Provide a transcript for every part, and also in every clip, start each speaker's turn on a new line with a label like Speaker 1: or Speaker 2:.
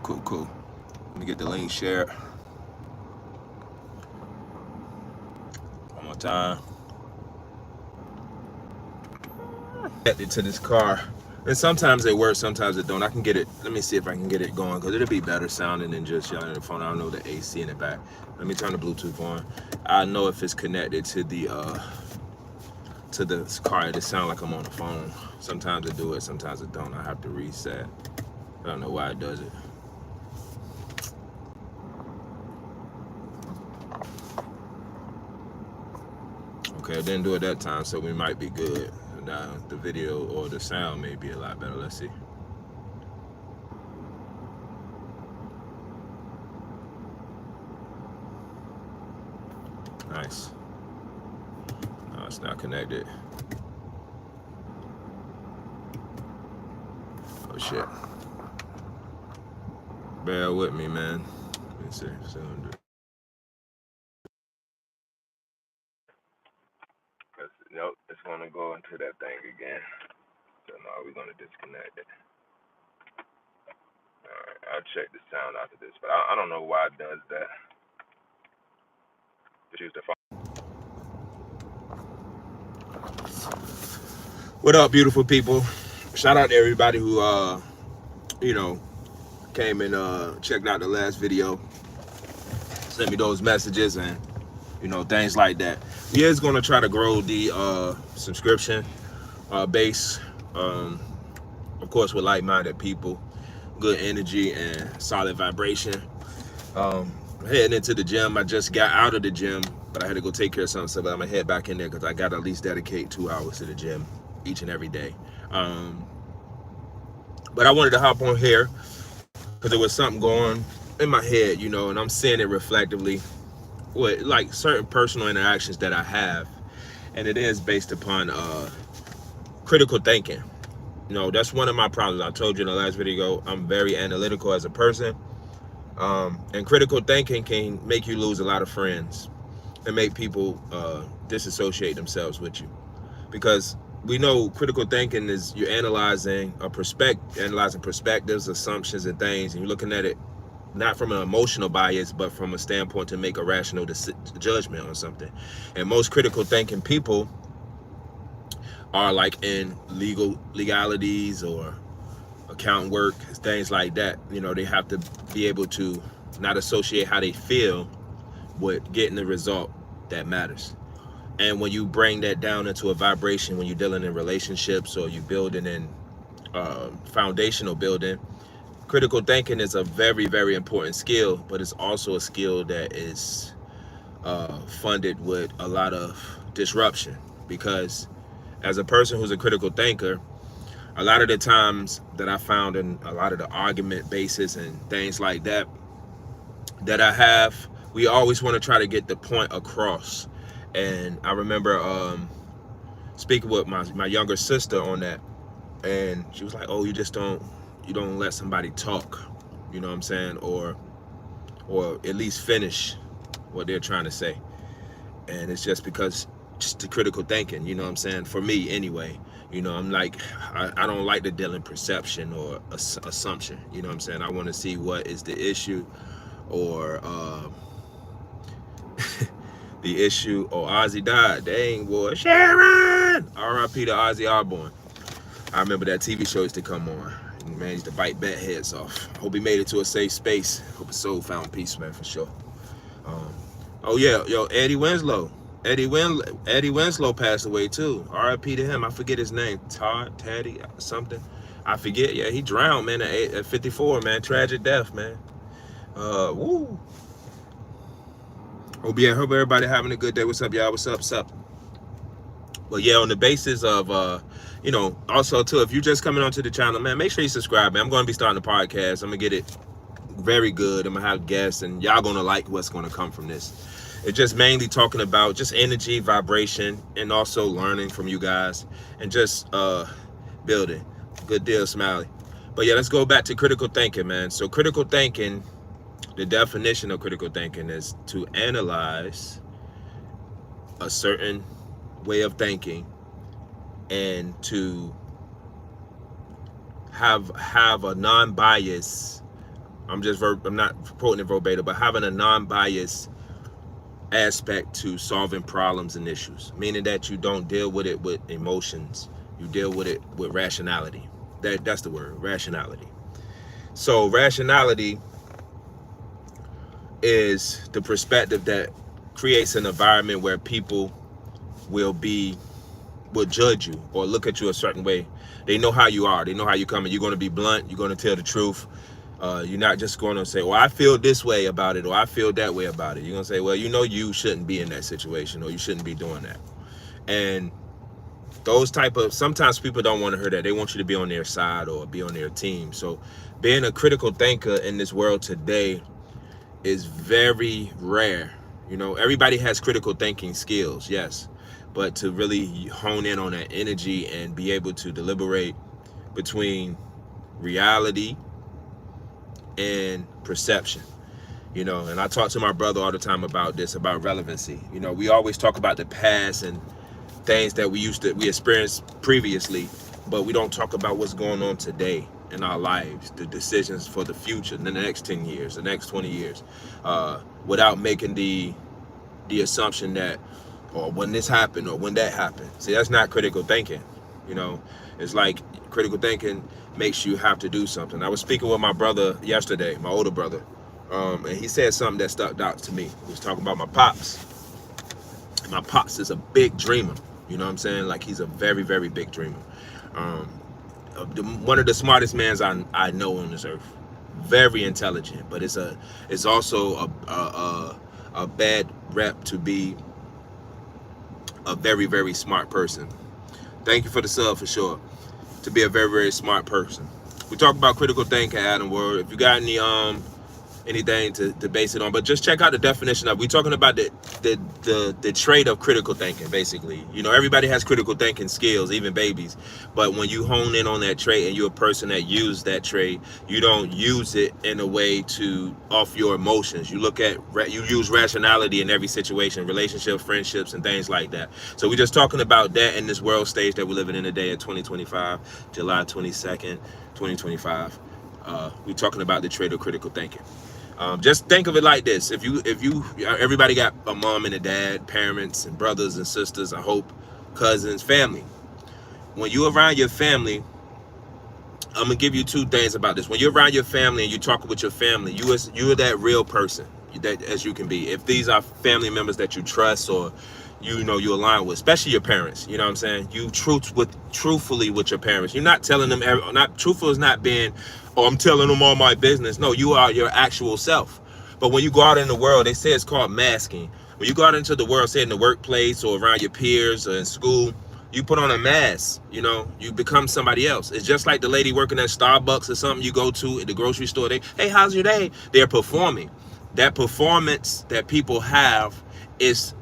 Speaker 1: Cool. Let me get the link shared. One more time. Connected to this car. And sometimes it works, sometimes it don't. I can get it. Let me see if I can get it going, because it'll be better sounding than just y'all in the phone. I don't know the AC in the back. Let me turn the Bluetooth on. I know if it's connected to the car, it sound like I'm on the phone. Sometimes it do it, sometimes it don't. I have to reset. I don't know why it does it. Okay, it didn't do it that time, so we might be good. Now the video or the sound may be a lot better. Let's see. Nice. No, it's not connected. Oh shit. Bear with me, man. Let me see. Nope, it's gonna go into that thing again. So now we're gonna disconnect it. Alright, I'll check the sound after this, but I don't know why it does that. Just use the phone. What up, beautiful people? Shout out to everybody who came and checked out the last video, sent me those messages and things like that. We is gonna try to grow the subscription base, of course, with like-minded people, good energy and solid vibration. Heading into the gym. I just got out of the gym, but I had to go take care of something, so I'm gonna head back in there because I gotta at least dedicate 2 hours to the gym each and every day. But I wanted to hop on here because there was something going in my head, and I'm seeing it reflectively with like certain personal interactions that I have, and it is based upon critical thinking. That's one of my problems. I told you in the last video, I'm very analytical as a person, and critical thinking can make you lose a lot of friends and make people disassociate themselves with you, because we know critical thinking is you're analyzing perspectives, assumptions, and things, and you're looking at it not from an emotional bias, but from a standpoint to make a rational judgment on something. And most critical thinking people are like in legalities or accounting work, things like that. They have to be able to not associate how they feel with getting the result that matters. And when you bring that down into a vibration, when you're dealing in relationships or you're building in foundational building, critical thinking is a very, very important skill, but it's also a skill that is funded with a lot of disruption, because as a person who's a critical thinker, a lot of the times that I found in a lot of the argument basis and things like that I have, we always want to try to get the point across. And I remember speaking with my younger sister on that, and she was like, "Oh, you don't let somebody talk, you know what I'm saying, or at least finish what they're trying to say." And it's just because just the critical thinking, you know what I'm saying, for me anyway. I'm like, I don't like to deal in perception or assumption, you know what I'm saying. I want to see what is the issue, or the issue. Oh, Ozzy died. Dang, boy. Sharon! R.I.P. to Ozzy Osbourne. I remember that TV show used to come on. Man, he used to bite bat heads off. Hope he made it to a safe space. Hope his soul found peace, man, for sure. Oh, yeah. Yo, Eddie Winslow. Eddie Winslow passed away, too. R.I.P. to him. I forget his name. Taddy, something. I forget. Yeah, he drowned, man, at 54, man. Tragic death, man. Woo. Hope everybody having a good day. What's up, y'all? What's up? But yeah, on the basis of also too, if you're just coming onto the channel, man, make sure you subscribe, man. I'm going to be starting a podcast. I'm gonna get it very good. I'm gonna have guests, and y'all gonna like what's gonna come from this. It's just mainly talking about just energy, vibration, and also learning from you guys, and just building. Good deal, Smiley. But yeah, let's go back to critical thinking, man. So critical thinking, the definition of critical thinking is to analyze a certain way of thinking and to have a non-bias I'm not quoting it verbatim, but having a non-biased aspect to solving problems and issues, meaning that you don't deal with it with emotions, you deal with it with rationality. That's the word, rationality. So rationality is the perspective that creates an environment where people will be will judge you or look at you a certain way. They know how you are. They know how you come, and you're going to be blunt. You're going to tell the truth. You're not just going to say, well, I feel this way about it, or I feel that way about it. You're going to say, well, you know, you shouldn't be in that situation, or you shouldn't be doing that. And those type of, sometimes people don't want to hear that. They want you to be on their side or be on their team. So being a critical thinker in this world today is very rare. You know, everybody has critical thinking skills, yes, but to really hone in on that energy and be able to deliberate between reality and perception, you know. And I talk to my brother all the time about this, about relevancy. You know, we always talk about the past and things that we experienced previously, but we don't talk about what's going on today in our lives, the decisions for the future, in the next 10 years, the next 20 years, without making the assumption that, or when this happened, or when that happened. See, that's not critical thinking. You know, it's like critical thinking makes you have to do something. I was speaking with my brother yesterday, my older brother, and he said something that stuck out to me. He was talking about my pops. My pops is a big dreamer. You know what I'm saying? Like, he's a very, very big dreamer. One of the smartest mans I know on this earth. Very intelligent, but it's also a bad rep to be a very, very smart person. Thank you for the sub, for sure. To be a very, very smart person. We talk about critical thinking, Adam Word. If you got anything to base it on, but just check out the definition of. We're talking about the trait of critical thinking, basically. You know, everybody has critical thinking skills, even babies. But when you hone in on that trait and you're a person that uses that trait, you don't use it in a way to off your emotions. You use rationality in every situation, relationships, friendships, and things like that. So we're just talking about that in this world stage that we're living in today at 2025, July 22nd, 2025. We're talking about the trait of critical thinking. Just think of it like this: if you, everybody got a mom and a dad, parents and brothers and sisters, I hope, cousins, family. When you're around your family, I'm gonna give you two things about this. When you're around your family and you're talking with your family, you're that real person that as you can be. If these are family members that you trust or you align with, especially your parents, you know what I'm saying? You truthfully with your parents. You're not telling them, not truthful is not being, oh, I'm telling them all my business. No, you are your actual self. But when you go out in the world, they say it's called masking. When you go out into the world, say in the workplace or around your peers or in school, you put on a mask, you become somebody else. It's just like the lady working at Starbucks or something you go to at the grocery store. Hey, how's your day? They're performing. That performance that people have is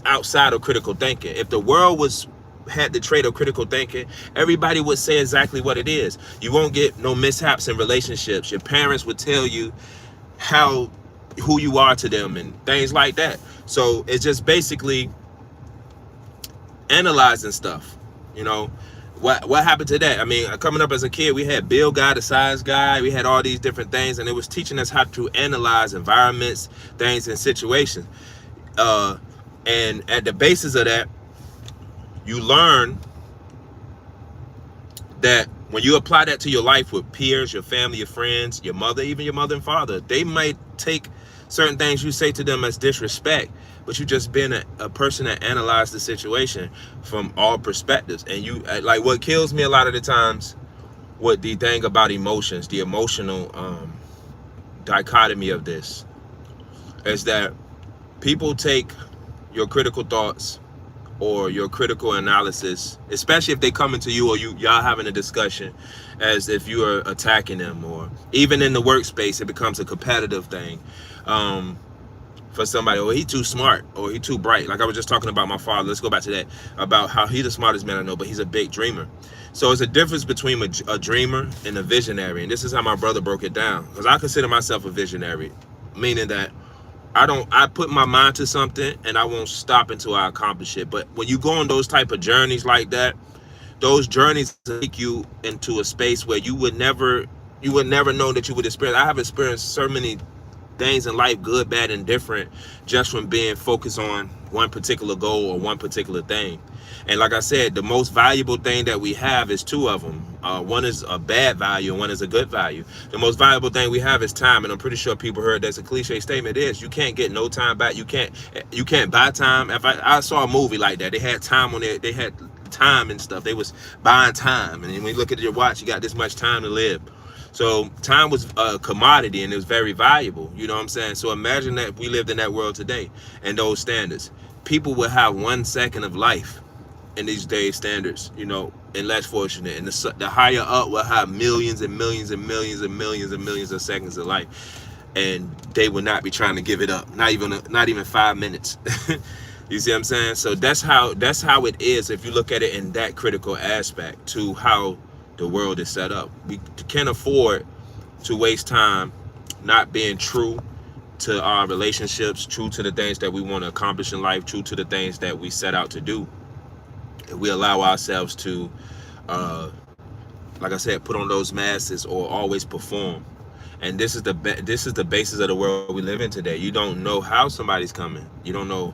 Speaker 1: outside of critical thinking. If the world had the trait of critical thinking, everybody would say exactly what it is. You won't get no mishaps in relationships. Your parents would tell you who you are to them and things like that. So it's just basically analyzing stuff. What happened to that? I mean, coming up as a kid, we had Bill Guy, the science guy. We had all these different things, and it was teaching us how to analyze environments, things, and situations. And at the basis of that, you learn that when you apply that to your life with peers, your family, your friends, your mother, even your mother and father, they might take certain things you say to them as disrespect, but you just been a person that analyzed the situation from all perspectives. And you, like, what kills me a lot of the times, what the thing about emotions, the emotional dichotomy of this, is that people take your critical thoughts or your critical analysis, especially if they come into you or y'all having a discussion, as if you are attacking them, or even in the workspace, it becomes a competitive thing. For somebody, or he too smart, or he too bright. Like I was just talking about my father. Let's go back to that, about how he's the smartest man I know, but he's a big dreamer. So it's a difference between a dreamer and a visionary. And this is how my brother broke it down, because I consider myself a visionary, meaning that I put my mind to something and I won't stop until I accomplish it. But when you go on those type of journeys like that, those journeys take you into a space where you would never You would never know that you would experience. I have experienced so many things in life, good, bad, and different, just from being focused on one particular goal or one particular thing. And like I said, the most valuable thing that we have is two of them. One is a bad value and one is a good value. The most valuable thing we have is time, and I'm pretty sure people heard that's a cliche statement. It is. You can't get no time back. You can't buy time. If I saw a movie like that, they had time on it. They had time and stuff. They was buying time, and when you look at your watch, you got this much time to live. So time was a commodity, and it was very valuable. You know what I'm saying? So imagine that we lived in that world today and those standards. People would have 1 second of life in these days standards, and less fortunate. And the higher up will have millions and millions and millions and millions and millions of seconds of life. And they would not be trying to give it up. Not even 5 minutes. You see what I'm saying? So that's how it is if you look at it in that critical aspect to how the world is set up. We can't afford to waste time not being true to our relationships, true to the things that we want to accomplish in life, true to the things that we set out to do. If we allow ourselves to, like I said, put on those masks or always perform. And this is the basis of the world we live in today. You don't know how somebody's coming. You don't know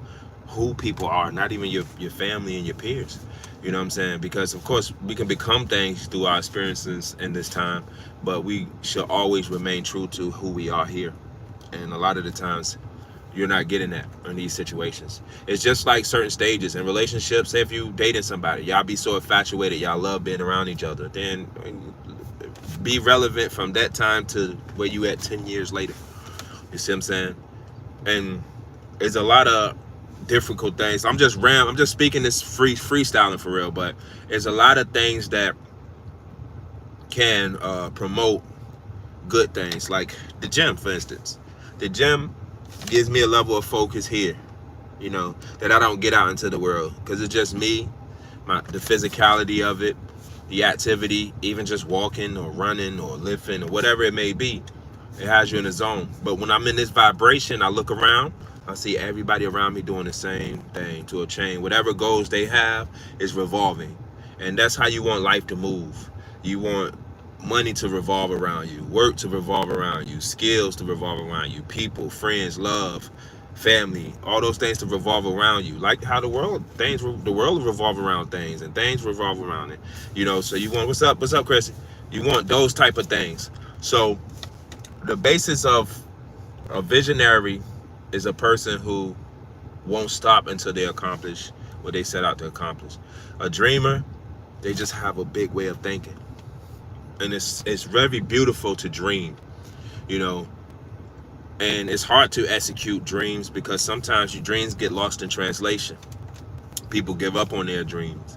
Speaker 1: who people are, not even your family and your peers. You know what I'm saying? Because of course we can become things through our experiences in this time, but we should always remain true to who we are here. And a lot of the times you're not getting that in these situations. It's just like certain stages in relationships. Say if you dating somebody, y'all be so infatuated, y'all love being around each other, then be relevant from that time to where you at 10 years later. You see what I'm saying? And it's a lot of difficult things. I'm just speaking this freestyling for real, but there's a lot of things that can promote good things, like the gym, for instance. The gym gives me a level of focus here, that I don't get out into the world, because it's just me, the physicality of it, the activity, even just walking or running or lifting or whatever it may be. It has you in a zone. But when I'm in this vibration, I look around, I see everybody around me doing the same thing to a chain. Whatever goals they have is revolving. And that's how you want life to move. You want money to revolve around you, work to revolve around you, skills to revolve around you, people, friends, love, family, all those things to revolve around you. Like how the world revolve around things, and things revolve around it. So you want, what's up, Chrissy? You want those type of things. So the basis of a visionary is a person who won't stop until they accomplish what they set out to accomplish. A dreamer, they just have a big way of thinking. And it's very beautiful to dream, and it's hard to execute dreams because sometimes your dreams get lost in translation. People give up on their dreams.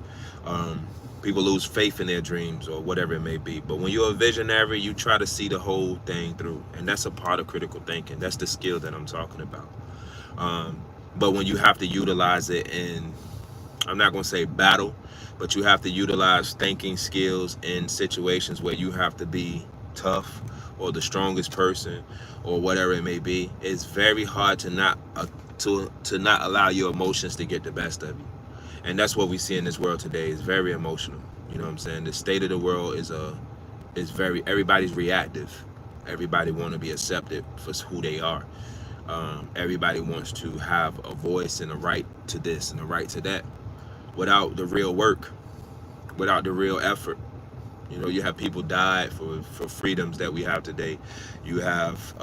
Speaker 1: People lose faith in their dreams or whatever it may be. But when you're a visionary, you try to see the whole thing through. And that's a part of critical thinking. That's the skill that I'm talking about. But when you have to utilize it in, I'm not going to say battle, but you have to utilize thinking skills in situations where you have to be tough or the strongest person or whatever it may be. It's very hard to not allow your emotions to get the best of you. And that's what we see in this world today. It's very emotional. You know what I'm saying? The state of the world is everybody's reactive. Everybody want to be accepted for who they are. Everybody wants to have a voice and a right to this and a right to that, without the real work, without the real effort. You have people died for freedoms that we have today. You have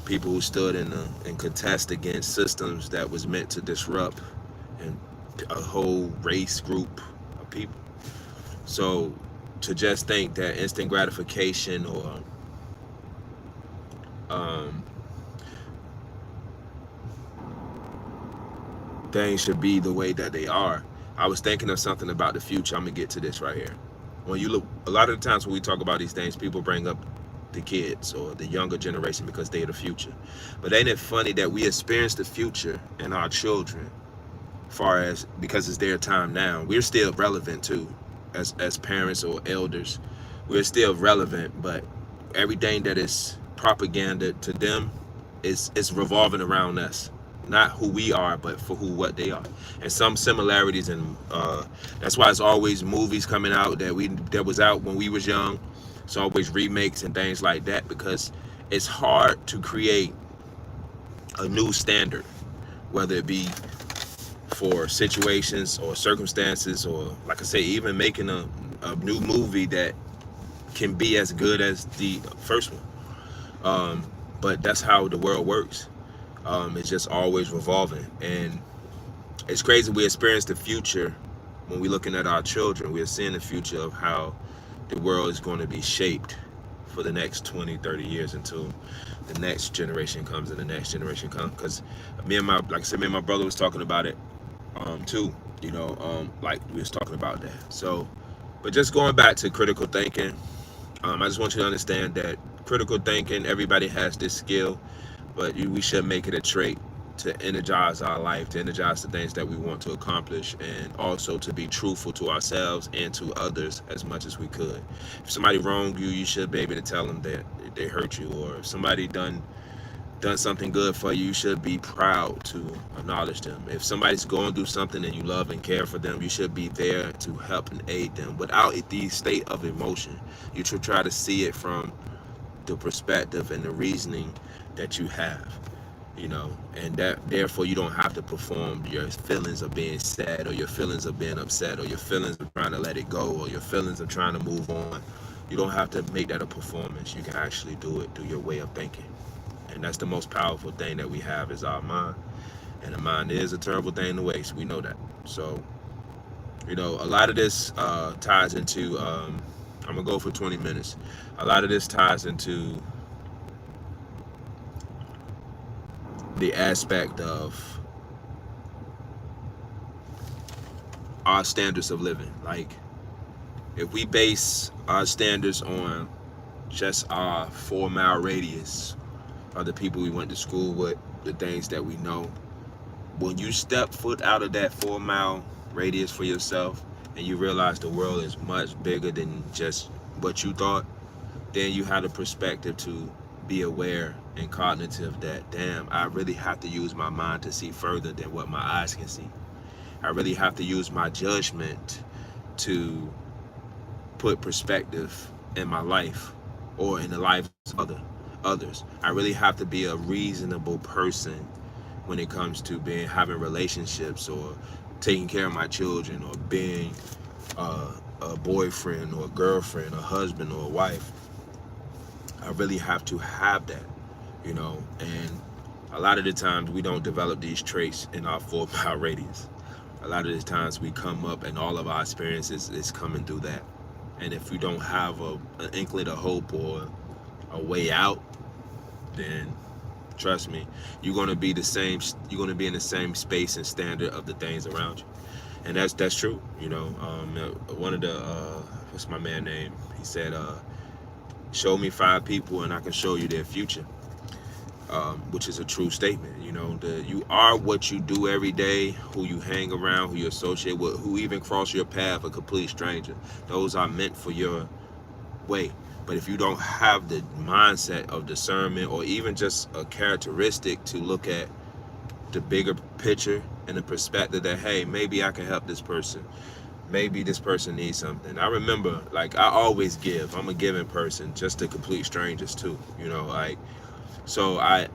Speaker 1: people who stood and contest against systems that was meant to disrupt and a whole race group of people. So to just think that instant gratification or things should be the way that they are. I was thinking of something about the future. I'm gonna get to this right here. When you look, a lot of the times when we talk about these things, people bring up the kids or the younger generation because they're the future. But ain't it funny that we experience the future in our children, because it's their time now. We're still relevant too, as parents or elders. We're still relevant, but everything that is propaganda to them is revolving around us. Not who we are, but for what they are. And some similarities, and that's why it's always movies coming out that was out when we was young, It's always remakes and things like that, because it's hard to create a new standard, whether it be for situations or circumstances, or like I say, even making a new movie that can be as good as the first one. But that's how the world works. It's just always revolving, and it's crazy. We experience the future when we're looking at our children. We're seeing the future of how the world is going to be shaped for the next 20, 30 years until the next generation comes and the next generation comes. Because like I said, me and my brother was talking about it too. Like we was talking about that. So, but just going back to critical thinking, I just want you to understand that critical thinking, everybody has this skill, but we should make it a trait to energize our life, to energize the things that we want to accomplish, and also to be truthful to ourselves and to others as much as we could. If somebody wronged you, you should be able to tell them that they hurt you, or if somebody done something good for you, you should be proud to acknowledge them. If somebody's going through something and you love and care for them, you should be there to help and aid them without the state of emotion. You should try to see it from the perspective and the reasoning that you have, and that therefore you don't have to perform your feelings of being sad, or your feelings of being upset, or your feelings of trying to let it go, or your feelings of trying to move on. You don't have to make that a performance. You can actually do it through your way of thinking. And that's the most powerful thing that we have, is our mind. And the mind is a terrible thing to waste. We know that. So, a lot of this ties into, I'm going to go for 20 minutes. A lot of this ties into the aspect of our standards of living. Like, if we base our standards on just our 4-mile radius, or the people we went to school with, the things that we know, when you step foot out of that 4-mile radius for yourself, and you realize the world is much bigger than just what you thought, then you have the perspective to be aware and cognitive that, damn, I really have to use my mind to see further than what my eyes can see. I really have to use my judgment to put perspective in my life, or in the lives of others. I really have to be a reasonable person when it comes to having relationships, or taking care of my children, or being a boyfriend or a girlfriend, a husband or a wife. I really have to have that, and a lot of the times we don't develop these traits in our 4-mile radius. A lot of the times we come up and all of our experiences is coming through that. And if we don't have an inkling of hope or a way out, then trust me, you're going to be in the same space and standard of the things around you. And that's true. One of the what's my man name, he said, show me 5 people and I can show you their future, which is a true statement. You are what you do every day, who you hang around, who you associate with, who even cross your path, a complete stranger. Those are meant for your way. But if you don't have the mindset of discernment, or even just a characteristic to look at the bigger picture and the perspective that, hey, maybe I can help this person. Maybe this person needs something. I remember, like, I always give. I'm a giving person, just to complete strangers too. So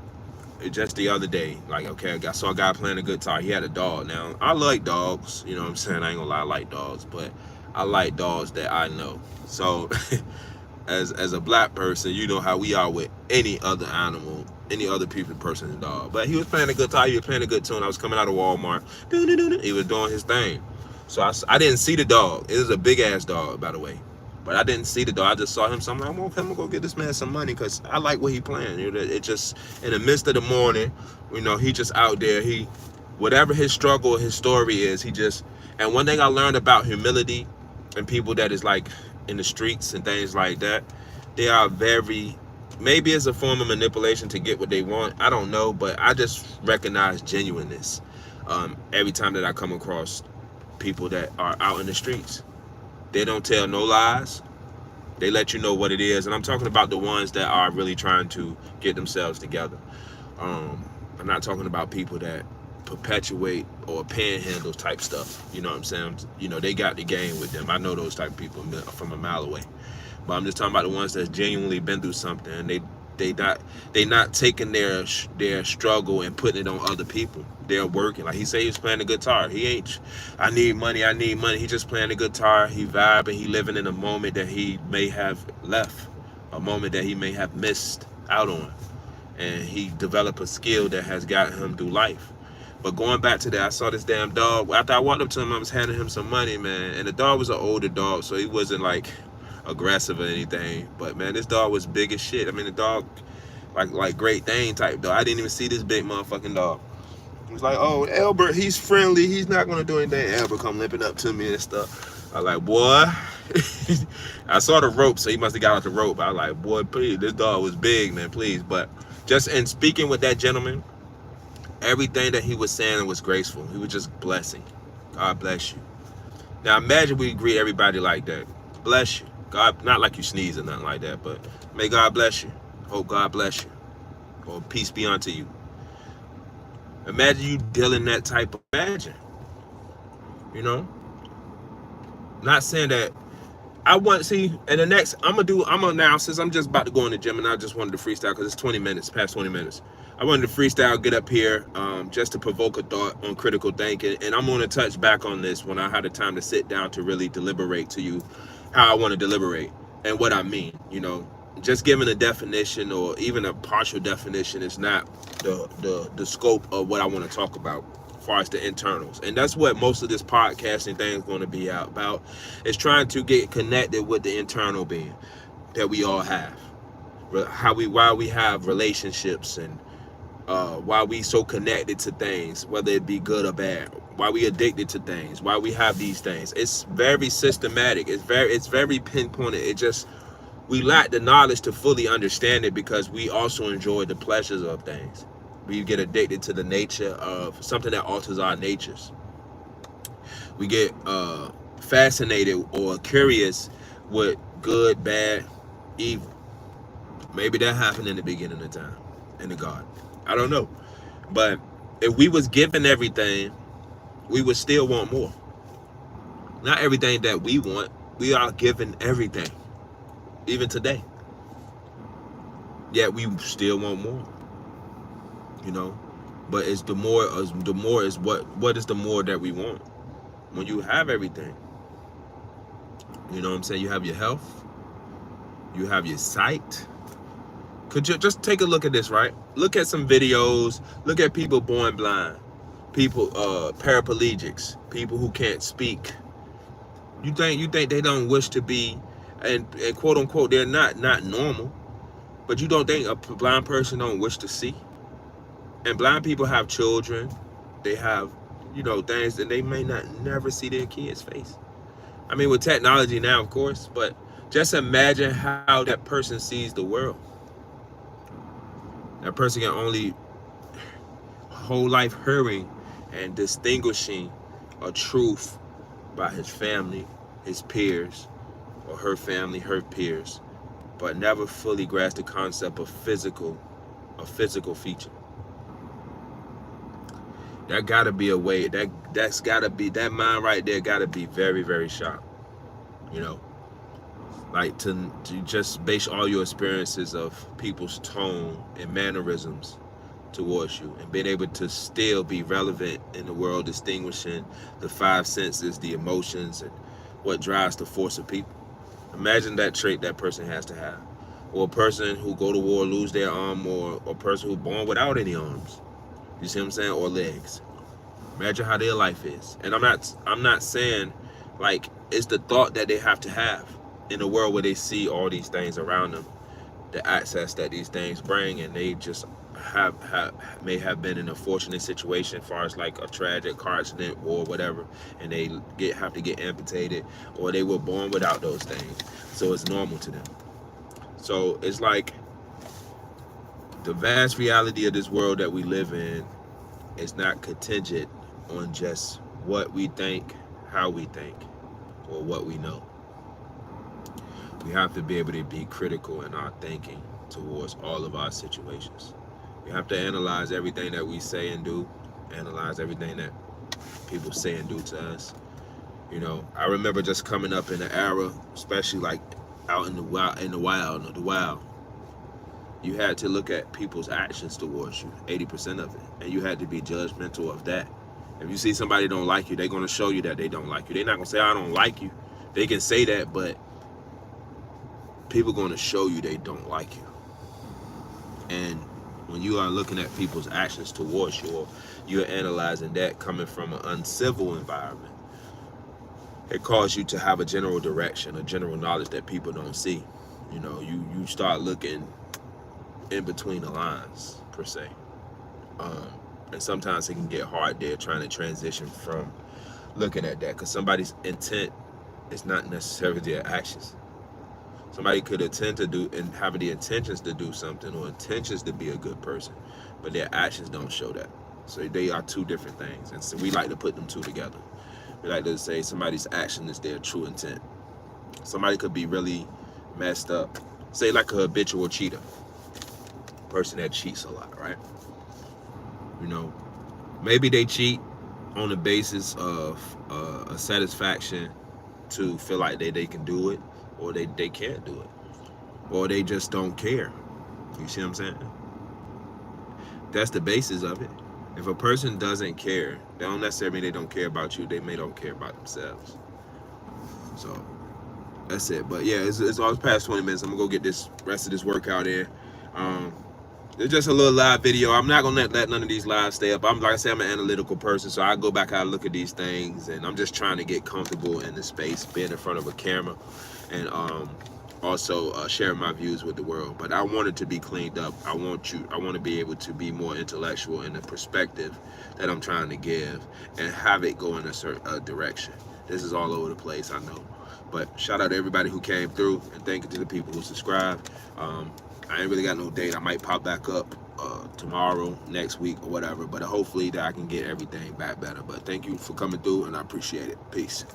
Speaker 1: just the other day, like, okay, I saw a guy playing a guitar. He had a dog. Now, I like dogs. You know what I'm saying? I ain't gonna lie, I like dogs. But I like dogs that I know. So as a black person, you know how we are with any other animal, any other person's dog. But he was playing a guitar. He was playing a good tune. I was coming out of Walmart. He was doing his thing. So I didn't see the dog. It was a big-ass dog, by the way. But I didn't see the dog. I just saw him. So I'm like, I'm gonna go get this man some money, because I like what he playing. It just, in the midst of the morning, he just out there. Whatever his struggle, his story is, and one thing I learned about humility and people that is like in the streets and things like that, they are maybe it's a form of manipulation to get what they want. I don't know, but I just recognize genuineness every time that I come across people that are out in the streets. They don't tell no lies. They let you know what it is. And I'm talking about the ones that are really trying to get themselves together. I'm not talking about people that perpetuate or panhandle type stuff. You know what I'm saying? They got the game with them. I know those type of people from a mile away. But I'm just talking about the ones that's genuinely been through something, and they not taking their struggle and putting it on other people. They're working. Like he said, he was playing the guitar. He ain't, I need money, I need money. He just playing the guitar. He vibing. He living in a moment that he may have left, a moment that he may have missed out on, and he developed a skill that has gotten him through life. But going back to that, I saw this damn dog. After I walked up to him, I was handing him some money, man. And the dog was an older dog, so he wasn't like aggressive or anything. But man, this dog was big as shit. I mean, the dog, like Great Dane type dog. I didn't even see this big motherfucking dog. He was like, oh, Albert, he's friendly. He's not gonna do anything. Albert come limping up to me and stuff. I was like, boy. I saw the rope, so he must have got out the rope. I was like, boy, please, this dog was big, man, please. But just in speaking with that gentleman, everything that he was saying was graceful. He was just blessing. God bless you. Now imagine we greet everybody like that. Bless you. God, not like you sneeze or nothing like that, but may God bless you. Hope God bless you. Or peace be unto you. Imagine you dealing that type of imagine. You know? Not saying that I want, see, and the next, I'm gonna now, since I'm just about to go in the gym and I just wanted to freestyle because it's 20 minutes, past 20 minutes. I wanted to freestyle, get up here, just to provoke a thought on critical thinking. And I'm gonna touch back on this when I had the time to sit down to really deliberate to you how I want to deliberate and what I mean. You know, just giving a definition or even a partial definition is not the scope of what I want to talk about as far as the internals. And that's what most of this podcasting thing is going to be about, is trying to get connected with the internal being that we all have. Why we have relationships, and why we so connected to things, whether it be good or bad, why we addicted to things, why we have these things. It's very systematic. It's very pinpointed. It just, we lack the knowledge to fully understand it because we also enjoy the pleasures of things. We get addicted to the nature of something that alters our natures. We get fascinated or curious with good, bad, evil. Maybe that happened in the beginning of time, in the garden. I don't know. But if we was given everything, we would still want more. Not everything that we want. We are given everything, even today. Yet we still want more. You know? But it's the more is what is the more that we want? When you have everything. You know what I'm saying? You have your health. You have your sight. Could you just take a look at this, right? Look at some videos. Look at people born blind. People, paraplegics. People who can't speak. You think they don't wish to be, and quote unquote, they're not normal. But you don't think a blind person don't wish to see? And blind people have children. They have, things that they may never see their kids' face. I mean, with technology now, of course, but just imagine how that person sees the world. That person can only whole life hurrying and distinguishing a truth by his family, his peers, or her family, her peers, but never fully grasp the concept of a physical feature. That gotta be a way, that's gotta be, that mind right there gotta be very, very sharp. Like to just base all your experiences of people's tone and mannerisms towards you, and being able to still be relevant in the world, distinguishing the five senses, the emotions, and what drives the force of people. Imagine that trait that person has to have. Or a person who go to war, lose their arm, or a person who's born without any arms. You see what I'm saying? Or legs. Imagine how their life is. And I'm not saying like it's the thought that they have to have in a world where they see all these things around them, the access that these things bring, and they just may have been in a fortunate situation as far as like a tragic car accident or whatever, and they have to get amputated, or they were born without those things, so it's normal to them. So it's like the vast reality of this world that we live in is not contingent on just what we think, how we think, or what we know. We have to be able to be critical in our thinking towards all of our situations. We have to analyze everything that we say and do, analyze everything that people say and do to us. I remember just coming up in the era, especially like out in the wild, you had to look at people's actions towards you, 80% of it, and you had to be judgmental of that. If you see somebody don't like you, they're going to show you that they don't like you. They're not going to say, I don't like you. They can say that, but people are going to show you they don't like you. And when you are looking at people's actions towards you, or you're analyzing that coming from an uncivil environment, it causes you to have a general direction, a general knowledge that people don't see. You know, you start looking in between the lines, per se. And sometimes it can get hard there trying to transition from looking at that, because somebody's intent is not necessarily their actions. Somebody could intend to do and have the intentions to do something, or intentions to be a good person, but their actions don't show that. So they are two different things, and so we like to put them two together. We like to say somebody's action is their true intent. Somebody could be really messed up, say like a habitual cheater, person that cheats a lot, right? You know, maybe they cheat on the basis of a satisfaction to feel like they can do it, or they can't do it, or they just don't care. You see what I'm saying? That's the basis of it. If a person doesn't care, they don't necessarily mean they don't care about you. They may don't care about themselves. So that's it. But yeah, it's always past 20 minutes. I'm gonna go get this rest of this workout in. It's just a little live video. I'm not gonna let none of these lives stay up. I'm like I said, I'm an analytical person, so I go back out and look at these things, and I'm just trying to get comfortable in the space, being in front of a camera, and also sharing my views with the world. But I want it to be cleaned up. I want to be able to be more intellectual in the perspective that I'm trying to give, and have it go in a certain direction. This is all over the place, I know. But shout out to everybody who came through, and thank you to the people who subscribed. I ain't really got no date. I might pop back up tomorrow, next week, or whatever. But hopefully that I can get everything back better. But thank you for coming through, and I appreciate it. Peace.